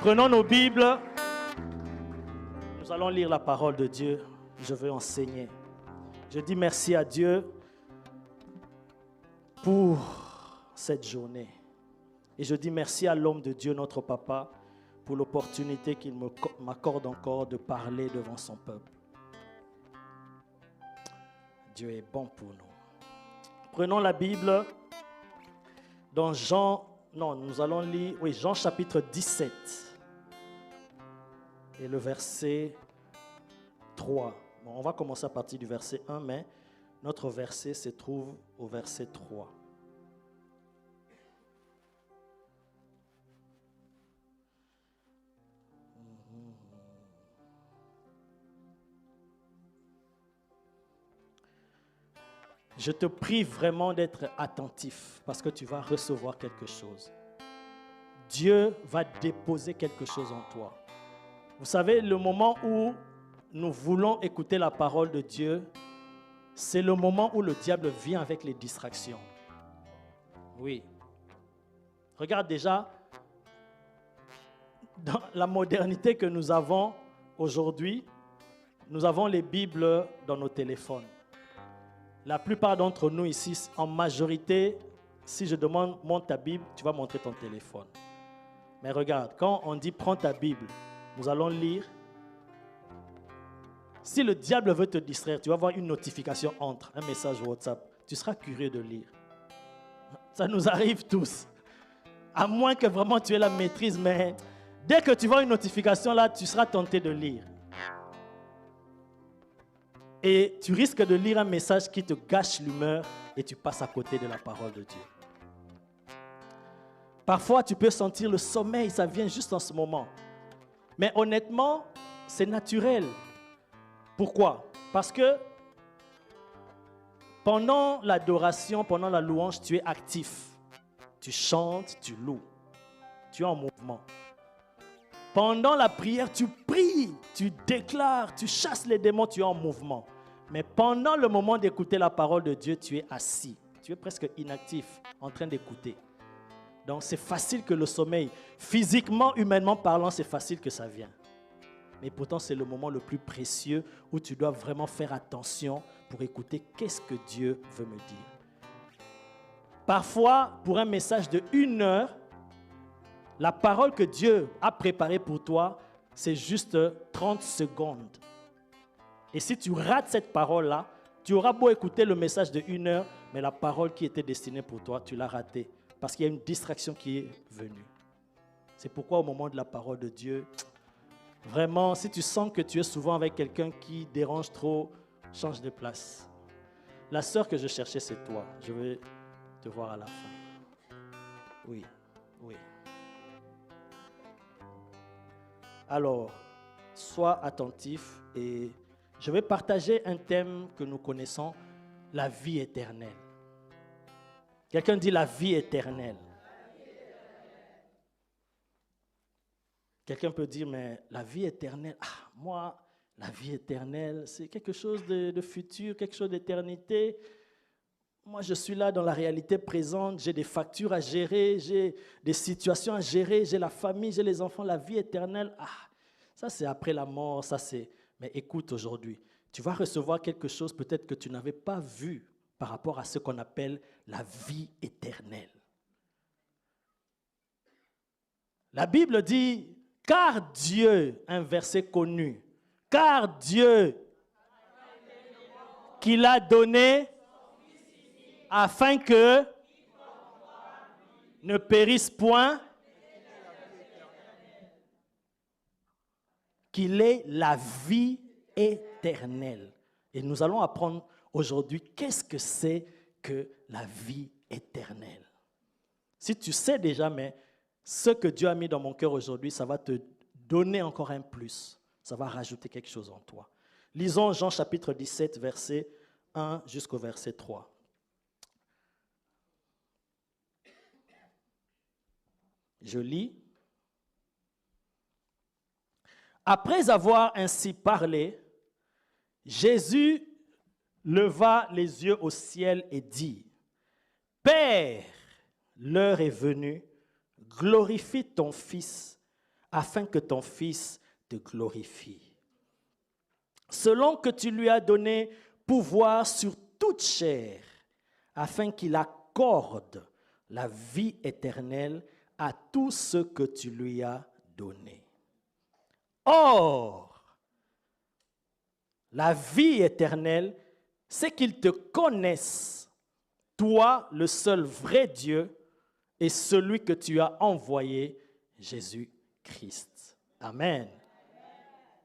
Prenons nos Bibles. Nous allons lire la parole de Dieu. Je veux enseigner. Je dis merci à Dieu pour cette journée. Et je dis merci à l'homme de Dieu, notre papa, pour l'opportunité qu'il m'accorde encore de parler devant son peuple. Dieu est bon pour nous. Prenons la Bible dans nous allons lire, Jean chapitre 17 et le verset 3. Bon, on va commencer à partir du verset 1, mais notre verset se trouve au verset 3. Je te prie vraiment d'être attentif parce que tu vas recevoir quelque chose. Dieu va déposer quelque chose en toi. Vous savez, le moment où nous voulons écouter la parole de Dieu, c'est le moment où le diable vient avec les distractions. Oui. Regarde déjà, dans la modernité que nous avons aujourd'hui, nous avons les Bibles dans nos téléphones. La plupart d'entre nous ici, en majorité, si je demande « montre ta Bible », tu vas montrer ton téléphone. Mais regarde, quand on dit « prends ta Bible », nous allons lire. Si le diable veut te distraire, tu vas voir une notification entre, un message WhatsApp. Tu seras curieux de lire. Ça nous arrive tous. À moins que vraiment tu aies la maîtrise, mais dès que tu vois une notification là, tu seras tenté de lire. Et tu risques de lire un message qui te gâche l'humeur et tu passes à côté de la parole de Dieu. Parfois, tu peux sentir le sommeil, ça vient juste en ce moment. Mais honnêtement, c'est naturel. Pourquoi? Parce que pendant l'adoration, pendant la louange, tu es actif. Tu chantes, tu loues. Tu es en mouvement. Pendant la prière, tu pries, tu déclares, tu chasses les démons, tu es en mouvement. Mais pendant le moment d'écouter la parole de Dieu, tu es assis. Tu es presque inactif, en train d'écouter. Donc c'est facile que le sommeil, physiquement, humainement parlant, c'est facile que ça vienne. Mais pourtant, c'est le moment le plus précieux où tu dois vraiment faire attention pour écouter qu'est-ce que Dieu veut me dire. Parfois, pour un message de 1 heure, la parole que Dieu a préparée pour toi, c'est juste 30 secondes. Et si tu rates cette parole-là, tu auras beau écouter le message de 1 heure, mais la parole qui était destinée pour toi, tu l'as ratée. Parce qu'il y a une distraction qui est venue. C'est pourquoi au moment de la parole de Dieu, vraiment, si tu sens que tu es souvent avec quelqu'un qui dérange trop, change de place. La sœur que je cherchais, c'est toi. Je vais te voir à la fin. Oui. Alors, sois attentif et je vais partager un thème que nous connaissons, la vie éternelle. Quelqu'un dit la vie éternelle. Quelqu'un peut dire, mais la vie éternelle, moi, la vie éternelle, c'est quelque chose de futur, quelque chose d'éternité. Moi, je suis là dans la réalité présente, j'ai des factures à gérer, j'ai des situations à gérer, j'ai la famille, j'ai les enfants, la vie éternelle. Ça c'est après la mort, ça c'est... Mais écoute aujourd'hui, tu vas recevoir quelque chose peut-être que tu n'avais pas vu par rapport à ce qu'on appelle la vie éternelle. La Bible dit, car Dieu, un verset connu, car Dieu qu'il a donné afin que ne périsse point, qu'il ait la vie éternelle. Et nous allons apprendre aujourd'hui qu'est-ce que c'est que la vie éternelle. Si tu sais déjà, mais ce que Dieu a mis dans mon cœur aujourd'hui, ça va te donner encore un plus. Ça va rajouter quelque chose en toi. Lisons Jean chapitre 17, verset 1 jusqu'au verset 3. Je lis. Après avoir ainsi parlé, Jésus leva les yeux au ciel et dit, « Père, l'heure est venue, glorifie ton Fils, afin que ton Fils te glorifie. Selon que tu lui as donné pouvoir sur toute chair, afin qu'il accorde la vie éternelle à tous ceux que tu lui as donnés. Or, la vie éternelle, c'est qu'ils te connaissent, toi, le seul vrai Dieu, et celui que tu as envoyé, Jésus-Christ. Amen.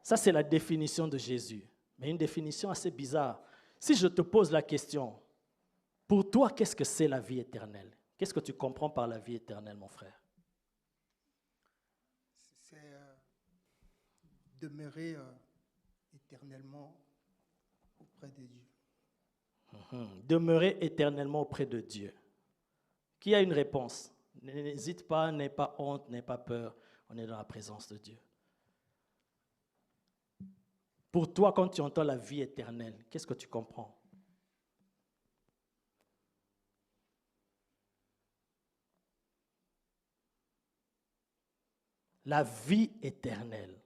Ça, c'est la définition de Jésus. Mais une définition assez bizarre. Si je te pose la question, pour toi, qu'est-ce que c'est la vie éternelle? Qu'est-ce que tu comprends par la vie éternelle, mon frère? C'est demeurer éternellement auprès de Dieu. Demeurer éternellement auprès de Dieu. Qui a une réponse? N'hésite pas, n'aie pas honte, n'aie pas peur. On est dans la présence de Dieu. Pour toi, quand tu entends la vie éternelle, qu'est-ce que tu comprends? La vie éternelle.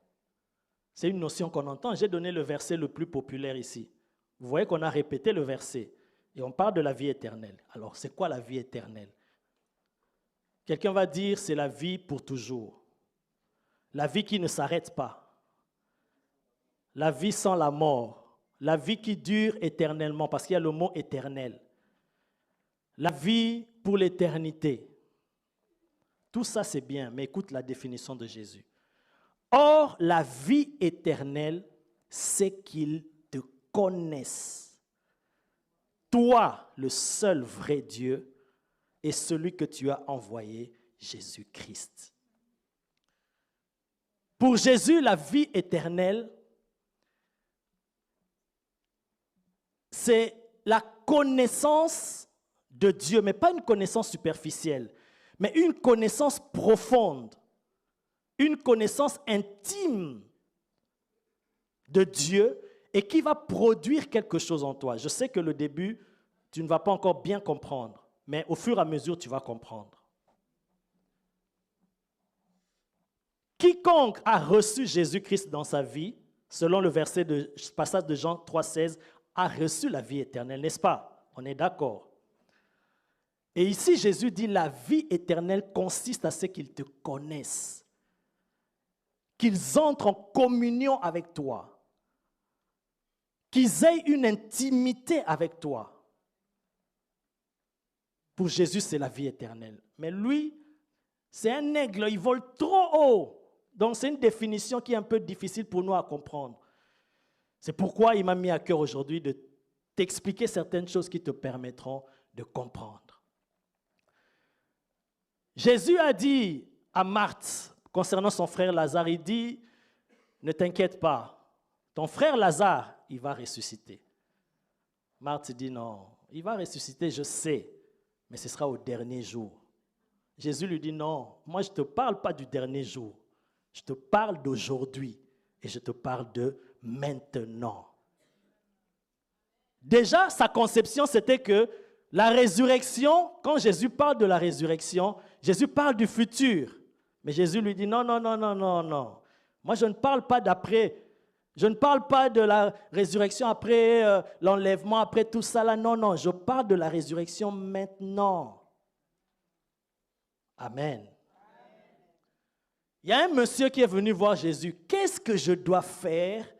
C'est une notion qu'on entend. J'ai donné le verset le plus populaire ici. Vous voyez qu'on a répété le verset. Et on parle de la vie éternelle. Alors, c'est quoi la vie éternelle? Quelqu'un va dire, c'est la vie pour toujours. La vie qui ne s'arrête pas. La vie sans la mort. La vie qui dure éternellement, parce qu'il y a le mot éternel. La vie pour l'éternité. Tout ça, c'est bien, mais écoute la définition de Jésus. Or, la vie éternelle, c'est qu'ils te connaissent. Toi, le seul vrai Dieu, et celui que tu as envoyé, Jésus-Christ. Pour Jésus, la vie éternelle, c'est la connaissance de Dieu, mais pas une connaissance superficielle, mais une connaissance profonde, une connaissance intime de Dieu et qui va produire quelque chose en toi. Je sais que le début, tu ne vas pas encore bien comprendre, mais au fur et à mesure, tu vas comprendre. Quiconque a reçu Jésus-Christ dans sa vie, selon le passage de Jean 3,16, a reçu la vie éternelle, n'est-ce pas? On est d'accord. Et ici, Jésus dit, la vie éternelle consiste à ce qu'ils te connaissent, qu'ils entrent en communion avec toi, qu'ils aient une intimité avec toi. Pour Jésus, c'est la vie éternelle. Mais lui, c'est un aigle, il vole trop haut. Donc c'est une définition qui est un peu difficile pour nous à comprendre. C'est pourquoi il m'a mis à cœur aujourd'hui de t'expliquer certaines choses qui te permettront de comprendre. Jésus a dit à Marthe, concernant son frère Lazare, il dit, ne t'inquiète pas, ton frère Lazare, il va ressusciter. Marthe dit, non, il va ressusciter, je sais, mais ce sera au dernier jour. Jésus lui dit, non, moi je ne te parle pas du dernier jour, je te parle d'aujourd'hui et je te parle de maintenant. Déjà, sa conception, c'était que la résurrection, quand Jésus parle de la résurrection, Jésus parle du futur. Mais Jésus lui dit, non, non, non, non, non, non. Moi, je ne parle pas d'après. Je ne parle pas de la résurrection après l'enlèvement, après tout ça là. Non, non, je parle de la résurrection maintenant. Amen. Il y a un monsieur qui est venu voir Jésus. Qu'est-ce que je dois faire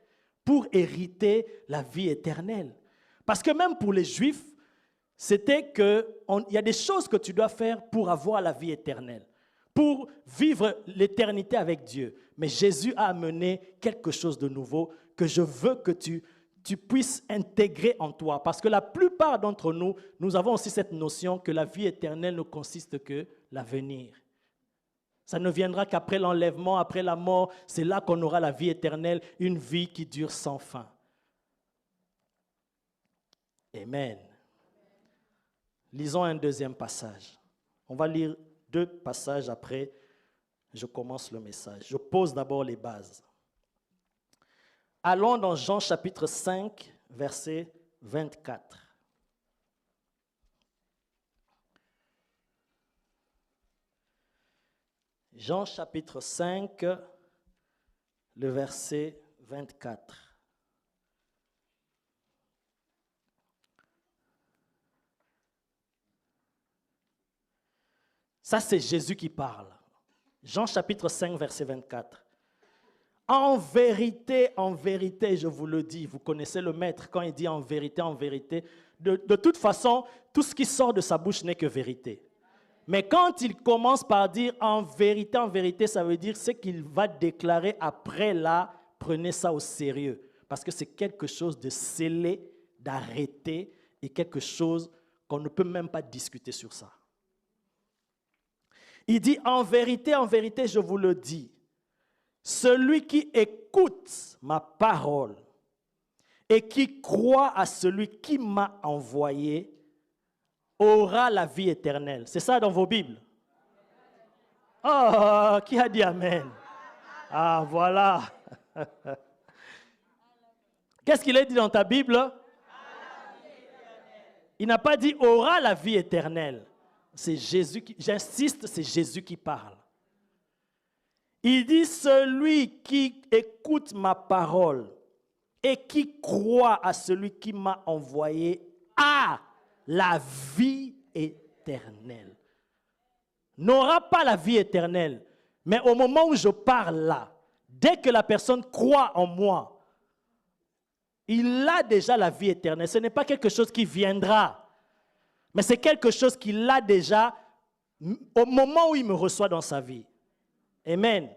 pour hériter la vie éternelle? Parce que même pour les Juifs, c'était qu'il y a des choses que tu dois faire pour avoir la vie éternelle, pour vivre l'éternité avec Dieu. Mais Jésus a amené quelque chose de nouveau que je veux que tu puisses intégrer en toi. Parce que la plupart d'entre nous, nous avons aussi cette notion que la vie éternelle ne consiste que l'avenir. Ça ne viendra qu'après l'enlèvement, après la mort. C'est là qu'on aura la vie éternelle, une vie qui dure sans fin. Amen. Lisons un deuxième passage. On va lire 2 passages après. Je commence le message. Je pose d'abord les bases. Allons dans Jean chapitre 5, verset 24. Jean chapitre 5, le verset 24. Ça, c'est Jésus qui parle. Jean chapitre 5, verset 24. En vérité, je vous le dis, vous connaissez le maître quand il dit en vérité, de toute façon, tout ce qui sort de sa bouche n'est que vérité. Mais quand il commence par dire en vérité, ça veut dire ce qu'il va déclarer après là, prenez ça au sérieux. Parce que c'est quelque chose de scellé, d'arrêté et quelque chose qu'on ne peut même pas discuter sur ça. Il dit en vérité, je vous le dis, celui qui écoute ma parole et qui croit à celui qui m'a envoyé aura la vie éternelle. C'est ça dans vos Bibles? Oh, qui a dit Amen? Ah, voilà. Qu'est-ce qu'il a dit dans ta Bible? Il n'a pas dit aura la vie éternelle. C'est Jésus qui, j'insiste, c'est Jésus qui parle. Il dit celui qui écoute ma parole et qui croit à celui qui m'a envoyé a la vie éternelle. N'aura pas la vie éternelle, mais au moment où je parle là, dès que la personne croit en moi, il a déjà la vie éternelle. Ce n'est pas quelque chose qui viendra, mais c'est quelque chose qu'il a déjà au moment où il me reçoit dans sa vie. Amen.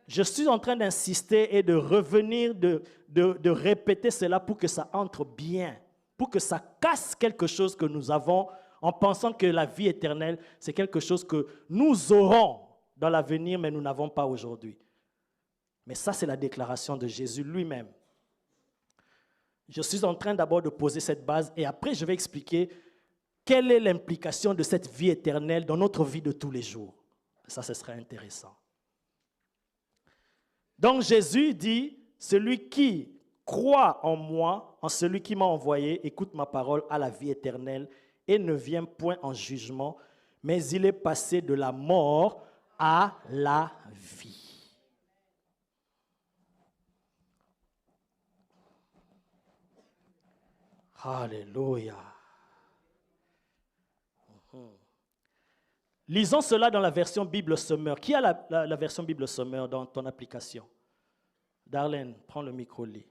Je suis en train d'insister et de revenir, de répéter cela pour que ça entre bien, pour que ça casse quelque chose que nous avons en pensant que la vie éternelle, c'est quelque chose que nous aurons dans l'avenir, mais nous n'avons pas aujourd'hui. Mais ça, c'est la déclaration de Jésus lui-même. Je suis en train d'abord de poser cette base et après, je vais expliquer quelle est l'implication de cette vie éternelle dans notre vie de tous les jours. Ça, ce serait intéressant. Donc Jésus dit, celui qui croit en moi, en celui qui m'a envoyé, écoute ma parole, à la vie éternelle et ne vient point en jugement, mais il est passé de la mort à la vie. Alléluia. Lisons cela dans la version Bible Sommaire. Qui a la version Bible Sommaire dans ton application? Darlene, prends le micro, lis.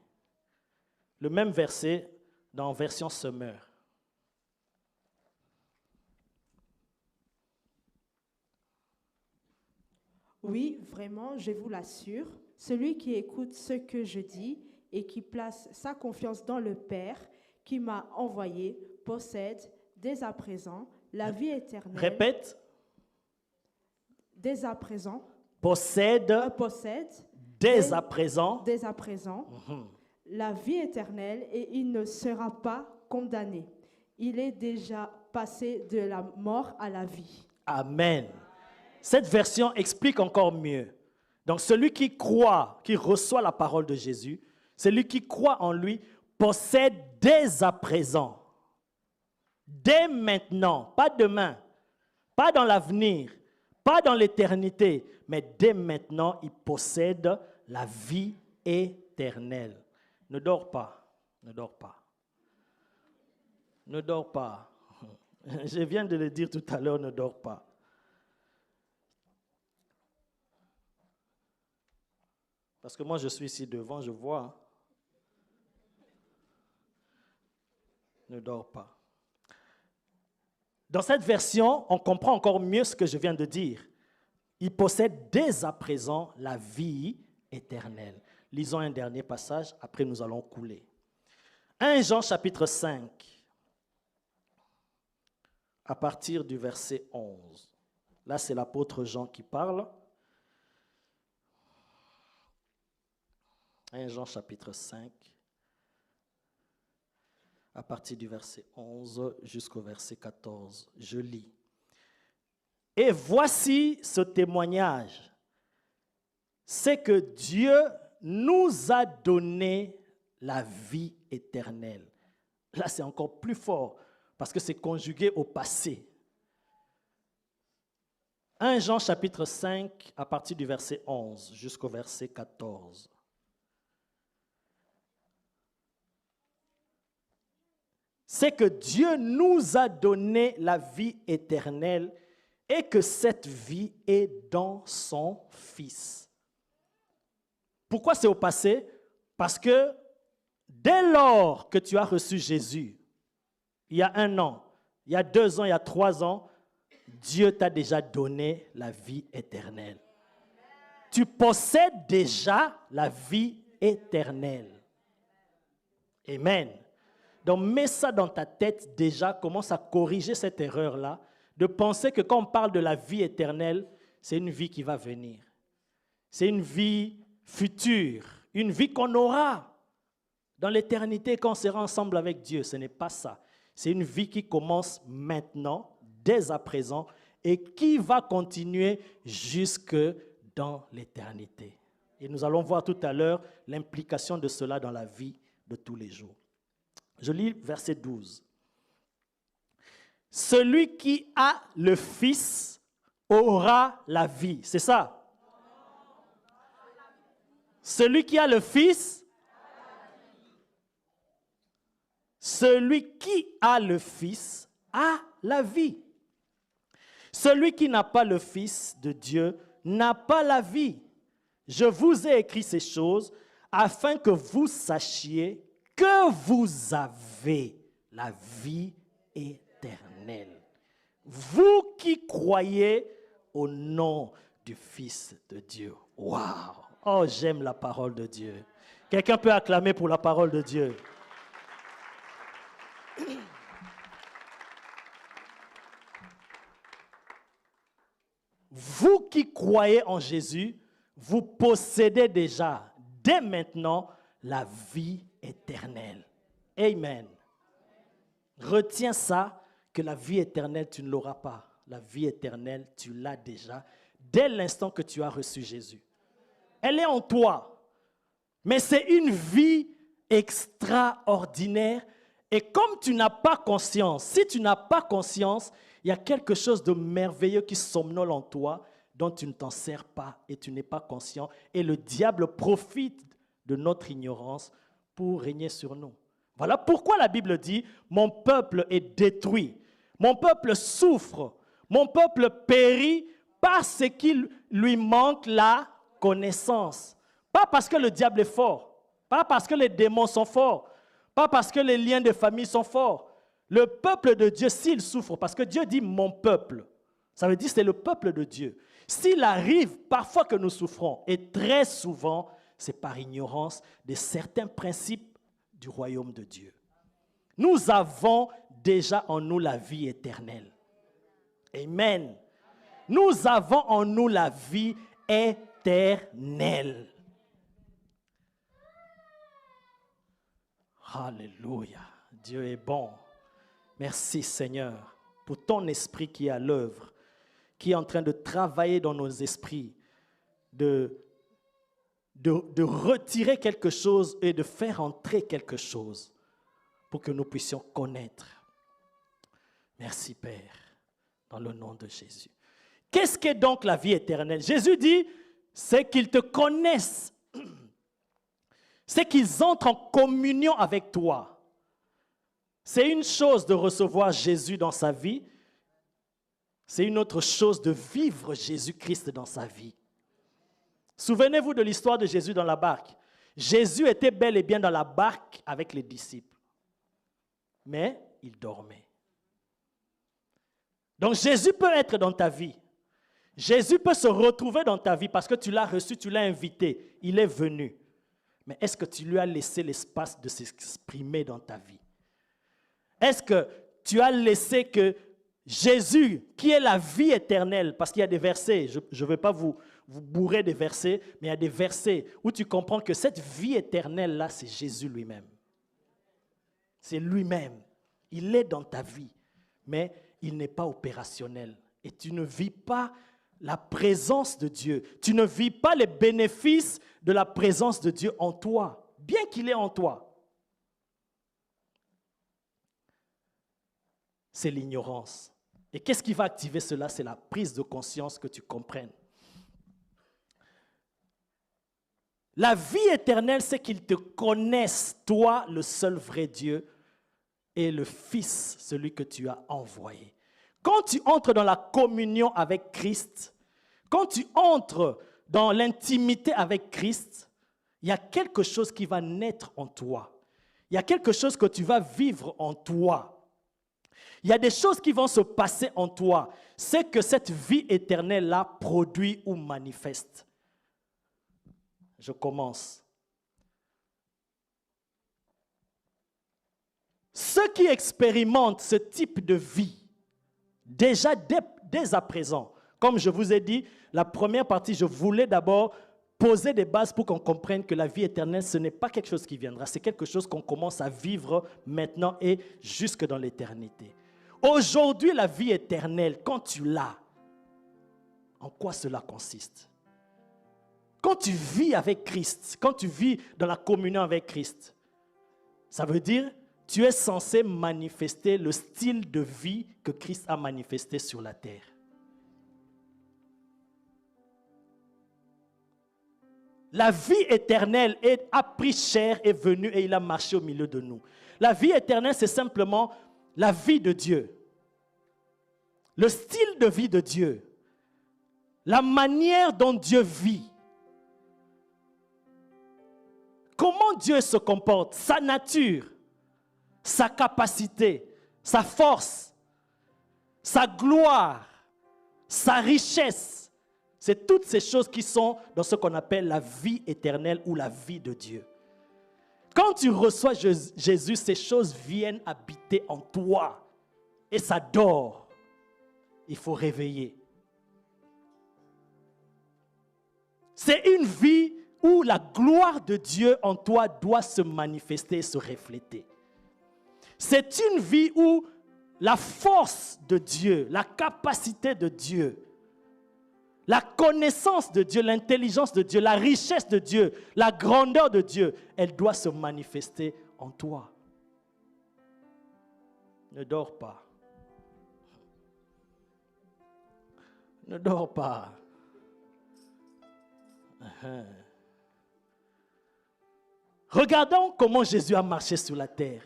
Le même verset dans version Sommaire. Oui, vraiment, je vous l'assure, celui qui écoute ce que je dis et qui place sa confiance dans le Père qui m'a envoyé possède dès à présent la vie éternelle. Répète. Dès à présent. Possède dès à présent la vie éternelle et il ne sera pas condamné. Il est déjà passé de la mort à la vie. Amen. Cette version explique encore mieux. Donc celui qui croit, qui reçoit la parole de Jésus, celui qui croit en lui, possède dès à présent, dès maintenant, pas demain, pas dans l'avenir, pas dans l'éternité, mais dès maintenant, il possède la vie éternelle. Ne dors pas, ne dors pas. Ne dors pas. Je viens de le dire tout à l'heure, ne dors pas. Parce que moi, je suis ici devant, je vois. Ne dors pas. Dans cette version, on comprend encore mieux ce que je viens de dire. Il possède dès à présent la vie éternelle. Lisons un dernier passage, après nous allons couler. 1 Jean chapitre 5, à partir du verset 11. Là, c'est l'apôtre Jean qui parle. 1 Jean chapitre 5, à partir du verset 11 jusqu'au verset 14. Je lis. Et voici ce témoignage, c'est que Dieu nous a donné la vie éternelle. Là, c'est encore plus fort, parce que c'est conjugué au passé. 1 Jean chapitre 5, à partir du verset 11 jusqu'au verset 14. C'est que Dieu nous a donné la vie éternelle et que cette vie est dans son Fils. Pourquoi c'est au passé? Parce que dès lors que tu as reçu Jésus, il y a 1 an, il y a 2 ans, il y a 3 ans, Dieu t'a déjà donné la vie éternelle. Tu possèdes déjà la vie éternelle. Amen. Donc mets ça dans ta tête déjà, commence à corriger cette erreur-là, de penser que quand on parle de la vie éternelle, c'est une vie qui va venir. C'est une vie future, une vie qu'on aura dans l'éternité quand on sera ensemble avec Dieu. Ce n'est pas ça. C'est une vie qui commence maintenant, dès à présent, et qui va continuer jusque dans l'éternité. Et nous allons voir tout à l'heure l'implication de cela dans la vie de tous les jours. Je lis verset 12. Celui qui a le Fils aura la vie. C'est ça? Celui qui a le Fils, celui qui a le Fils a la vie. Celui qui n'a pas le Fils de Dieu n'a pas la vie. Je vous ai écrit ces choses afin que vous sachiez que vous avez la vie éternelle. Vous qui croyez au nom du Fils de Dieu. Waouh! Oh, j'aime la parole de Dieu. Quelqu'un peut acclamer pour la parole de Dieu. Vous qui croyez en Jésus, vous possédez déjà, dès maintenant, la vie éternelle. Amen. Retiens ça, que la vie éternelle, tu ne l'auras pas. La vie éternelle, tu l'as déjà, dès l'instant que tu as reçu Jésus. Elle est en toi, mais c'est une vie extraordinaire. Et comme tu n'as pas conscience, si tu n'as pas conscience, il y a quelque chose de merveilleux qui somnole en toi, dont tu ne t'en sers pas et tu n'es pas conscient. Et le diable profite de notre ignorance pour régner sur nous. Voilà pourquoi la Bible dit, mon peuple est détruit, mon peuple souffre, mon peuple périt parce qu'il lui manque la connaissance. Pas parce que le diable est fort, pas parce que les démons sont forts, pas parce que les liens de famille sont forts. Le peuple de Dieu, s'il souffre, parce que Dieu dit mon peuple, ça veut dire que c'est le peuple de Dieu. S'il arrive parfois que nous souffrons, et très souvent, c'est par ignorance de certains principes du royaume de Dieu. Nous avons déjà en nous la vie éternelle. Amen. Nous avons en nous la vie éternelle. Alléluia. Dieu est bon. Merci Seigneur pour ton esprit qui est à l'œuvre, qui est en train de travailler dans nos esprits, de retirer quelque chose et de faire entrer quelque chose pour que nous puissions connaître. Merci Père, dans le nom de Jésus. Qu'est-ce qu'est donc la vie éternelle? Jésus dit, c'est qu'ils te connaissent, c'est qu'ils entrent en communion avec toi. C'est une chose de recevoir Jésus dans sa vie, c'est une autre chose de vivre Jésus-Christ dans sa vie. Souvenez-vous de l'histoire de Jésus dans la barque. Jésus était bel et bien dans la barque avec les disciples, mais il dormait. Donc Jésus peut être dans ta vie. Jésus peut se retrouver dans ta vie parce que tu l'as reçu, tu l'as invité, il est venu. Mais est-ce que tu lui as laissé l'espace de s'exprimer dans ta vie? Est-ce que tu as laissé que Jésus, qui est la vie éternelle, parce qu'il y a des versets, je ne vais pas vous bourrer des versets, mais il y a des versets où tu comprends que cette vie éternelle-là, c'est Jésus lui-même. C'est lui-même. Il est dans ta vie, mais il n'est pas opérationnel. Et tu ne vis pas la présence de Dieu. Tu ne vis pas les bénéfices de la présence de Dieu en toi, bien qu'il est en toi. C'est l'ignorance. Et qu'est-ce qui va activer cela? C'est la prise de conscience, que tu comprennes. La vie éternelle, c'est qu'ils te connaissent, toi, le seul vrai Dieu, et le Fils, celui que tu as envoyé. Quand tu entres dans la communion avec Christ, quand tu entres dans l'intimité avec Christ, il y a quelque chose qui va naître en toi. Il y a quelque chose que tu vas vivre en toi. Il y a des choses qui vont se passer en toi. C'est que cette vie éternelle-là produit ou manifeste. Je commence. Ceux qui expérimentent ce type de vie, déjà dès à présent, comme je vous ai dit, la première partie, je voulais d'abord poser des bases pour qu'on comprenne que la vie éternelle, ce n'est pas quelque chose qui viendra, c'est quelque chose qu'on commence à vivre maintenant et jusque dans l'éternité. Aujourd'hui, la vie éternelle, quand tu l'as, en quoi cela consiste? Quand tu vis avec Christ, quand tu vis dans la communion avec Christ, ça veut dire tu es censé manifester le style de vie que Christ a manifesté sur la terre. La vie éternelle a pris chair, est venu et il a marché au milieu de nous. La vie éternelle, c'est simplement la vie de Dieu. Le style de vie de Dieu. La manière dont Dieu vit. Comment Dieu se comporte, sa nature, sa capacité, sa force, sa gloire, sa richesse. C'est toutes ces choses qui sont dans ce qu'on appelle la vie éternelle ou la vie de Dieu. Quand tu reçois Jésus, ces choses viennent habiter en toi et ça dort. Il faut réveiller. C'est une vie où la gloire de Dieu en toi doit se manifester et se refléter. C'est une vie où la force de Dieu, la capacité de Dieu, la connaissance de Dieu, l'intelligence de Dieu, la richesse de Dieu, la grandeur de Dieu, elle doit se manifester en toi. Ne dors pas. Ne dors pas. Regardons comment Jésus a marché sur la terre.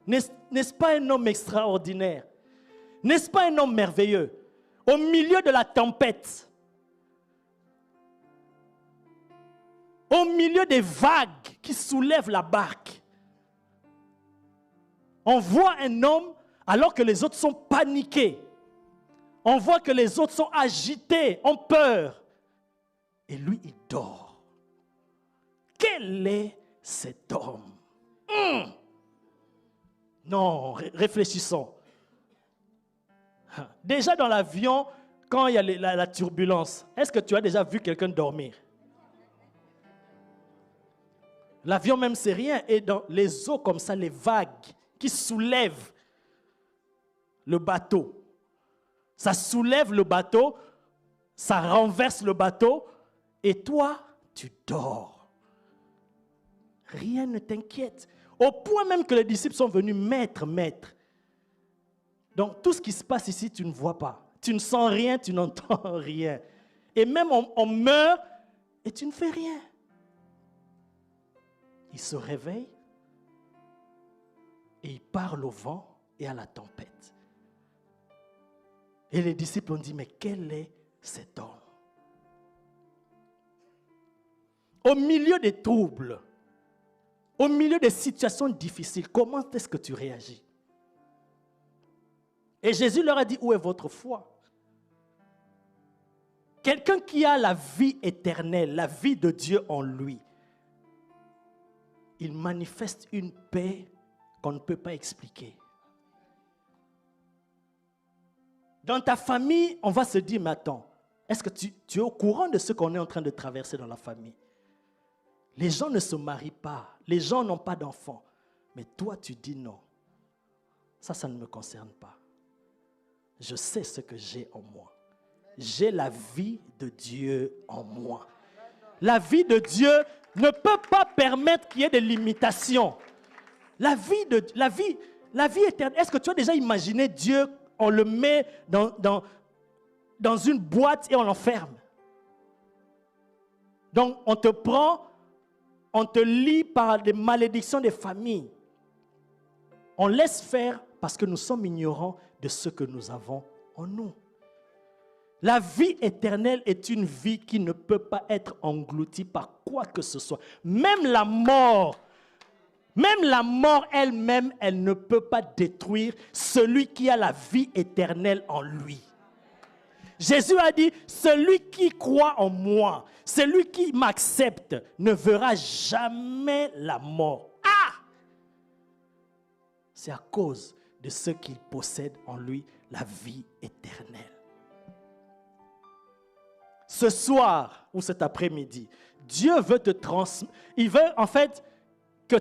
N'est-ce pas un homme extraordinaire? N'est-ce pas un homme merveilleux? Au milieu de la tempête, au milieu des vagues qui soulèvent la barque, on voit un homme alors que les autres sont paniqués. On voit que les autres sont agités, ont peur. Et lui, il dort. Quel est cet homme? Non, réfléchissons. Déjà dans l'avion, quand il y a la turbulence, est-ce que tu as déjà vu quelqu'un dormir? L'avion même, c'est rien. Et dans les eaux comme ça, les vagues qui soulèvent le bateau. Ça soulève le bateau, ça renverse le bateau, et toi, tu dors. Rien ne t'inquiète. Au point même que les disciples sont venus, maître. Donc tout ce qui se passe ici, tu ne vois pas. Tu ne sens rien, tu n'entends rien. Et même on meurt et tu ne fais rien. Il se réveille et il parle au vent et à la tempête. Et les disciples ont dit, mais quel est cet homme? Au milieu des troubles, au milieu des situations difficiles, comment est-ce que tu réagis? Et Jésus leur a dit, où est votre foi? Quelqu'un qui a la vie éternelle, la vie de Dieu en lui, il manifeste une paix qu'on ne peut pas expliquer. Dans ta famille, on va se dire, mais attends, est-ce que tu es au courant de ce qu'on est en train de traverser dans la famille? Les gens ne se marient pas, les gens n'ont pas d'enfants. Mais toi, tu dis non. Ça ne me concerne pas. Je sais ce que j'ai en moi. J'ai la vie de Dieu en moi. La vie de Dieu ne peut pas permettre qu'il y ait des limitations. La vie éternelle, est-ce que tu as déjà imaginé Dieu on le met dans une boîte et on l'enferme. Donc, on te prend, on te lie par des malédictions des familles. On laisse faire parce que nous sommes ignorants de ce que nous avons en nous. La vie éternelle est une vie qui ne peut pas être engloutie par quoi que ce soit. Même la mort elle-même, elle ne peut pas détruire celui qui a la vie éternelle en lui. Jésus a dit, celui qui croit en moi, celui qui m'accepte, ne verra jamais la mort. Ah! C'est à cause de ce qu'il possède en lui, la vie éternelle. Ce soir ou cet après-midi, Dieu veut te transmettre. Il veut en fait que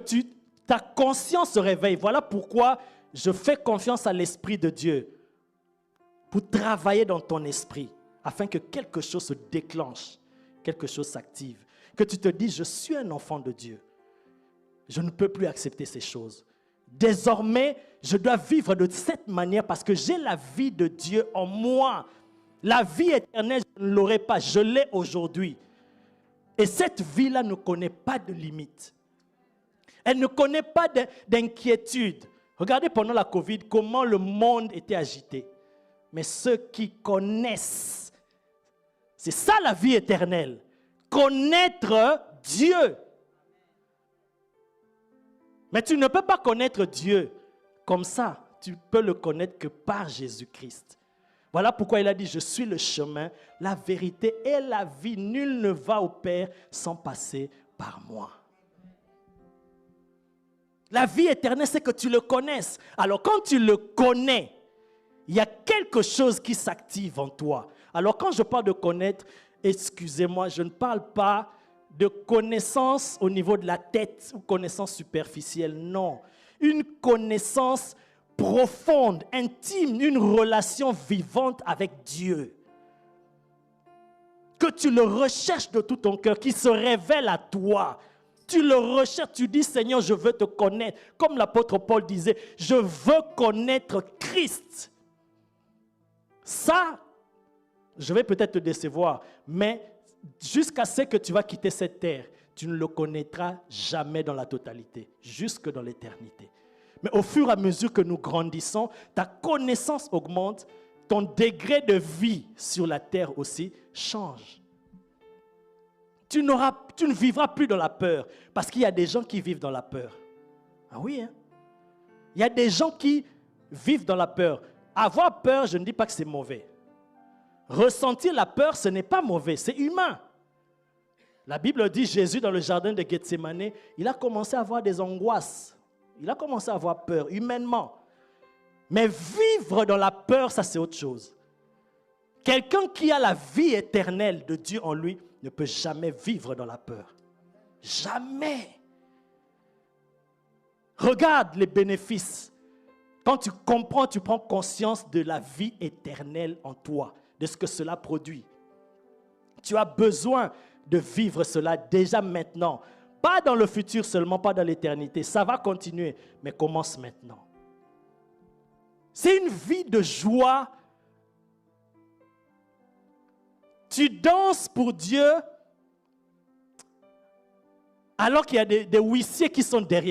ta conscience se réveille. Voilà pourquoi je fais confiance à l'Esprit de Dieu pour travailler dans ton esprit afin que quelque chose se déclenche, quelque chose s'active. Que tu te dises, je suis un enfant de Dieu. Je ne peux plus accepter ces choses. Désormais, je dois vivre de cette manière parce que j'ai la vie de Dieu en moi. La vie éternelle, je ne l'aurai pas, je l'ai aujourd'hui. Et cette vie-là ne connaît pas de limite. Elle ne connaît pas d'inquiétude. Regardez pendant la Covid comment le monde était agité. Mais ceux qui connaissent, c'est ça la vie éternelle. Connaître Dieu. Mais tu ne peux pas connaître Dieu comme ça. Tu peux le connaître que par Jésus-Christ. Voilà pourquoi il a dit, je suis le chemin, la vérité et la vie. Nul ne va au Père sans passer par moi. La vie éternelle, c'est que tu le connaisses. Alors quand tu le connais, il y a quelque chose qui s'active en toi. Alors quand je parle de connaître, excusez-moi, je ne parle pas de connaissance au niveau de la tête ou connaissance superficielle, non. Une connaissance profonde, intime, une relation vivante avec Dieu. Que tu le recherches de tout ton cœur, qui se révèle à toi. Tu le recherches, tu dis Seigneur, je veux te connaître. Comme l'apôtre Paul disait, je veux connaître Christ. Ça, je vais peut-être te décevoir, mais jusqu'à ce que tu vas quitter cette terre, tu ne le connaîtras jamais dans la totalité, jusque dans l'éternité. Mais au fur et à mesure que nous grandissons, ta connaissance augmente, ton degré de vie sur la terre aussi change. Tu ne vivras plus dans la peur, parce qu'il y a des gens qui vivent dans la peur. Ah oui, hein? Il y a des gens qui vivent dans la peur. Avoir peur, je ne dis pas que c'est mauvais. Ressentir la peur, ce n'est pas mauvais, c'est humain. La Bible dit, Jésus, dans le jardin de Gethsémane, il a commencé à avoir des angoisses. Il a commencé à avoir peur, humainement. Mais vivre dans la peur, ça c'est autre chose. Quelqu'un qui a la vie éternelle de Dieu en lui ne peut jamais vivre dans la peur. Jamais. Regarde les bénéfices. Quand tu comprends, tu prends conscience de la vie éternelle en toi, de ce que cela produit. Tu as besoin de vivre cela déjà maintenant. Pas dans le futur seulement, pas dans l'éternité. Ça va continuer, mais commence maintenant. C'est une vie de joie. Tu danses pour Dieu alors qu'il y a des huissiers qui sont derrière